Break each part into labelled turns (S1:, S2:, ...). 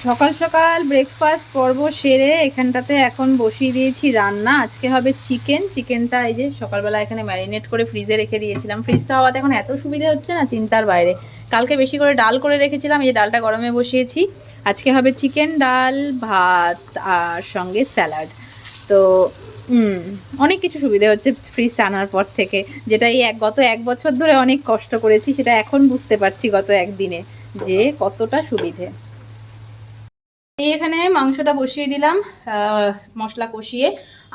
S1: সকাল সকাল ব্রেকফাস্ট পর্ব সেরে এখানটাতে এখন বসিয়ে দিয়েছি রান্না। আজকে হবে চিকেনটা এই যে সকালবেলা এখানে ম্যারিনেট করে ফ্রিজে রেখে দিয়েছিলাম। ফ্রিজটা হওয়াতে এখন এত সুবিধা হচ্ছে না চিন্তার বাইরে। কালকে বেশি করে ডাল করে রেখেছিলাম, এই ডালটা গরমে বসিয়েছি। আজকে হবে চিকেন, ডাল, ভাত আর সঙ্গে স্যালাড। তো অনেক কিছু সুবিধা হচ্ছে ফ্রিজটা আনার পর থেকে, যেটা এই গত 1 বছর ধরে অনেক কষ্ট করেছি, সেটা এখন বুঝতে পারছি গত একদিনে যে কতটা সুবিধে। এখানে মাংসটা বসিয়ে দিলাম, মশলা কষিয়ে।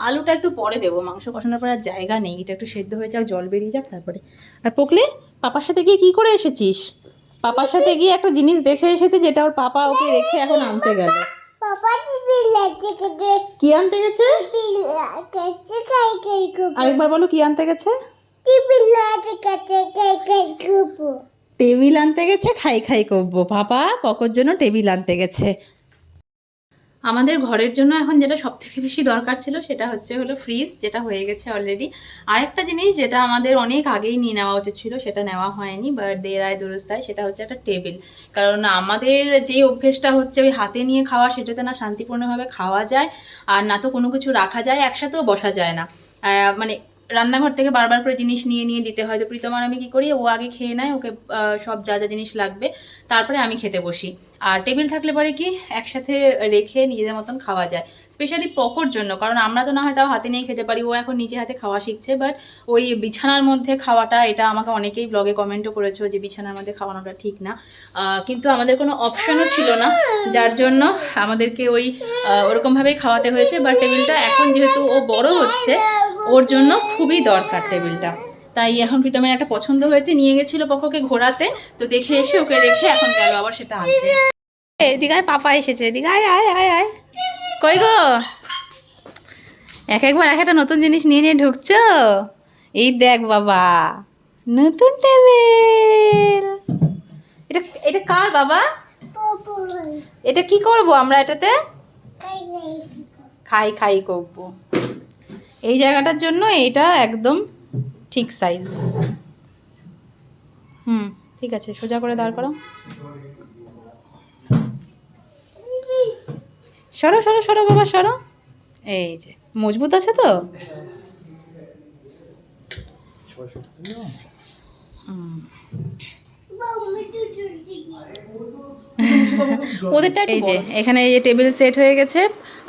S1: আলুটা একটু পরে দেবো, মাংস কষানোর পর আর জায়গা নেই, এটা একটু সেদ্ধ হয়ে যাক, জল বেরিয়ে যাক তারপরে। আর পকলে, পাপার সাথে গিয়ে কি করে এসেছিস? পাপার সাথে গিয়ে একটা জিনিস দেখে এসেছে, যেটা ওর পাপা ওকে রেখে এখন আনতে গেল। কি আনতে গেছে? আরেকবার বলো, কি আনতে গেছে? টেবিল আনতে গেছে, খাই খাই করবো। পাপা পকর জন্য টেবিল আনতে গেছে। আমাদের ঘরের জন্য এখন যেটা সব থেকে বেশি দরকার ছিল সেটা হলো ফ্রিজ, যেটা হয়ে গেছে অলরেডি। আরেকটা জিনিস যেটা আমাদের অনেক আগেই নিয়ে নেওয়া উচিত ছিল, সেটা নেওয়া হয়নি, বার্থডে আয় দুরস্তায়, সেটা হচ্ছে একটা টেবিল। কারণ আমাদের যে অভ্যেসটা হচ্ছে ওই হাতে নিয়ে খাওয়া, সেটাতে না শান্তিপূর্ণভাবে খাওয়া যায়, আর না তো কোনো কিছু রাখা যায়, একসাথেও বসা যায় না। মানে রান্নাঘর থেকে বারবার করে জিনিস নিয়ে নিয়ে দিতে হয়। তো প্রীতম আর আমি কী করি, ও আগে খেয়ে নেয়, ওকে সব যা যা জিনিস লাগবে, তারপরে আমি খেতে বসি। আর টেবিল থাকলে পরে কি একসাথে রেখে নিজেদের মতন খাওয়া যায়, স্পেশালি পকোর জন্য। কারণ আমরা তো না হয় তাও হাতে নিয়ে খেতে পারি, ও এখন নিজে হাতে খাওয়া শিখছে, বাট ওই বিছানার মধ্যে খাওয়াটা, এটা আমাকে অনেকেই ব্লগে কমেন্টও করেছো যে বিছানার মধ্যে খাওয়ানোটা ঠিক না। কিন্তু আমাদের কোনো অপশনও ছিল না, যার জন্য আমাদেরকে ওরকমভাবেই খাওয়াতে হয়েছে। বাট টেবিলটা এখন যেহেতু ও বড় হচ্ছে, ওর জন্য খুবই দরকার টেবিলটা। তাই এখন প্রীতমের একটা পছন্দ হয়েছে, নিয়ে গেছিলো পকোকে ঘোরাতে, তো দেখে এসে ওকে রেখে এখন গেল আবার সেটা আনতে। এদিকে আয়, পাপা এসেছে, এদিকে আয় আয় আয় আয়। কই গো, একবার একটা নতুন জিনিস নিয়ে নিয়ে ঢুকছো? এই দেখ বাবা, নতুন টেবিল। এটা এটা কার বাবা? এটা কি করব আমরা এটাতে? খাই খাই করব। এই জায়গাটার জন্য এটা একদম ঠিক সাইজ। ঠিক আছে, সোজা করে দাঁড় করো। সরো সরো সরো বাবা সরো। এই যে মজবুত আছে তো। ওদেরটা এই যে এখানে এই যে টেবিল সেট হয়ে গেছে,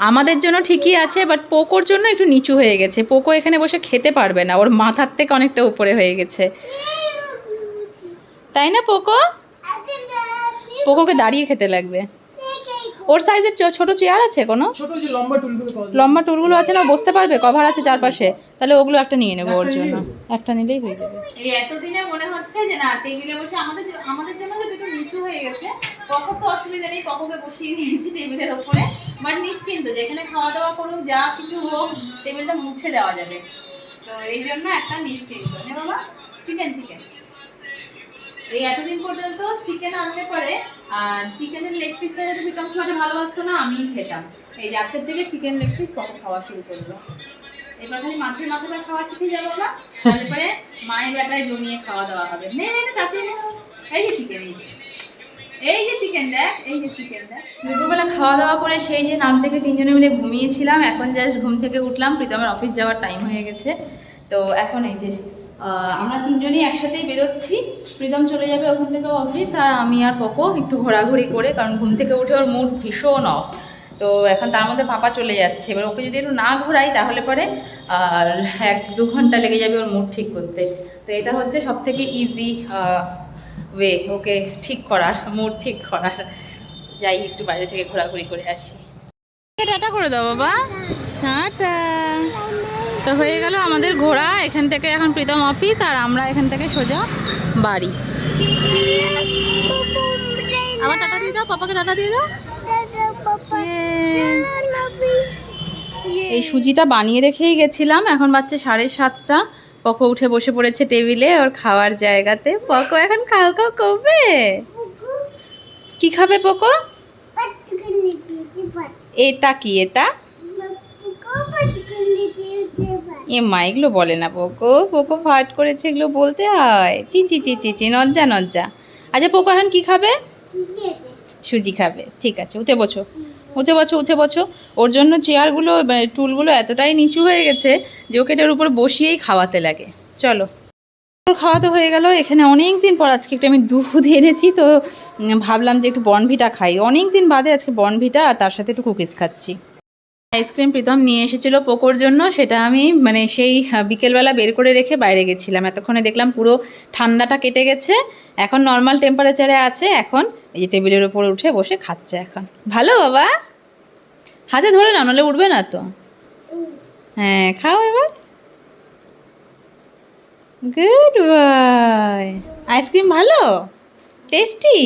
S1: আমাদের জন্য ঠিকই আছে, বাট পোকোর জন্য একটু নিচু হয়ে গেছে। পোকো এখানে বসে খেতে পারবে না, ওর মাথার থেকে অনেকটা উপরে হয়ে গেছে, তাই না পোকো? পোকোকে দাঁড়িয়ে খেতে লাগবে। ওর সাইজের ছোট চেয়ার আছে কোনো? লম্বা টুলগুলো আছে না, বসতে পারবে, কভার আছে চারপাশে, তাহলে ওগুলো একটা নিয়ে নেবো ওর জন্য, একটা নিলেই হয়ে যাবে। এই এতদিনে মনে হচ্ছে যে না, টেবিলে বসে আমাদের জন্য তো একটু নিচু হয়ে গেছে, পকোর তো অসুবিধা নেই, পকোকে বসিয়ে দিয়েছি টেবিলের ওপরে, বাট নিশ্চিন্ত যেখানে খাওয়া দাওয়া করুক, যা কিছু হোক, টেবিলটা মুছে দেওয়া যাবে। তো এই জন্য একটা নিশ্চিন্ত নে বাবা। চিকেন এই এতদিন পর্যন্ত চিকেন আনলে পরে চিকেনের লেগ পিসটা যদি প্রীতম খুব একটা ভালোবাসতো না, আমিই খেতাম। এই যে আজকের থেকে চিকেন লেগ পিস কখন খাওয়া শুরু করলো। এবার খালি মাছের মাথাটা খাওয়া শিখে যাবো না, তারপরে মায়ের ব্যাটায় জমিয়ে খাওয়া দাওয়া হবে। নে নে তাতে এই যে চিকেন, এই যে চিকেন দেখ, এই যে চিকেন দেখ। দুপুরবেলা খাওয়া দাওয়া করে সেই যে নাম থেকে তিনজনে মিলে ঘুমিয়েছিলাম, এখন জাস্ট ঘুম থেকে উঠলাম, প্রীতমের অফিস যাওয়ার টাইম হয়ে গেছে। তো এখন এই যে আমরা তিনজনই একসাথেই বেরোচ্ছি। প্রীতম চলে যাবে ওখান থেকে অফিস, আর আমি আর পকো একটু ঘোরাঘুরি করে, কারণ ঘুম থেকে উঠে ওর মুড ভীষণ অফ। তো এখন তার মধ্যে পাপা চলে যাচ্ছে, এবার ওকে যদি একটু না ঘোরাই তাহলে পরে আর 1-2 ঘন্টা লেগে যাবে ওর মুড ঠিক করতে। তো এটা হচ্ছে সব থেকে ইজি ওয়ে ওকে ঠিক করার, মুড ঠিক করার। যাই একটু বাইরে থেকে ঘোরাঘুরি করে আসি। টাটা করে দাও বাবা, টাটা। তো হয়ে গেল আমাদের ঘোরা, এখান থেকে এখন প্রীতম অফিস, আর আমরা এখান থেকে সোজা বাড়ি। আবার টাটা দিয়ে দাও, পাপাকে টাটা দিয়ে দাও। এই সুজিটা বানিয়ে রেখেই গেছিলাম, এখন বাজছে 7:30। পকো উঠে বসে পড়েছে টেবিলে ওর খাওয়ার জায়গাতে। পকো এখন খাও খাও করবে। কি খাবে পকো? এটা কি, এটা এ মা, এগুলো বলে না পোকো, পোকো ফাট করেছে, এগুলো বলতে হয়। চি চি চি চি চি, নজ্জা নজ্জা। আচ্ছা পোকো এখন কি খাবে? সুজি খাবে, ঠিক আছে, উঠে বসো, উঠে বসো, উঠে বসো। ওর জন্য চেয়ারগুলো টুলগুলো এতটাই নিচু হয়ে গেছে যে ওকে এটার উপর বসিয়েই খাওয়াতে লাগে। চলো, ওর খাওয়া তো হয়ে গেল। এখানে অনেক দিন পর আজকে একটু আমি দুধ এনেছি, তো ভাবলাম যে একটু বর্নভিটা খাই। অনেক দিন বাদে আজকে বর্নভিটা আর তার সাথে একটু কুকিজ খাচ্ছি। আইসক্রিম প্রীতম নিয়ে এসেছিলো পোকোর জন্য, সেটা আমি মানে সেই বিকেলবেলা বের করে রেখে বাইরে গেছিলাম। এতক্ষণে দেখলাম পুরো ঠান্ডাটা কেটে গেছে, এখন নর্মাল টেম্পারেচারে আছে। এখন এই যে টেবিলের ওপর উঠে বসে খাচ্ছে। এখন ভালো বাবা, হাতে ধরে না, নাহলে উঠবে না তো। হ্যাঁ, খাও এবার। Good boy. আইসক্রিম ভালো, টেস্টি।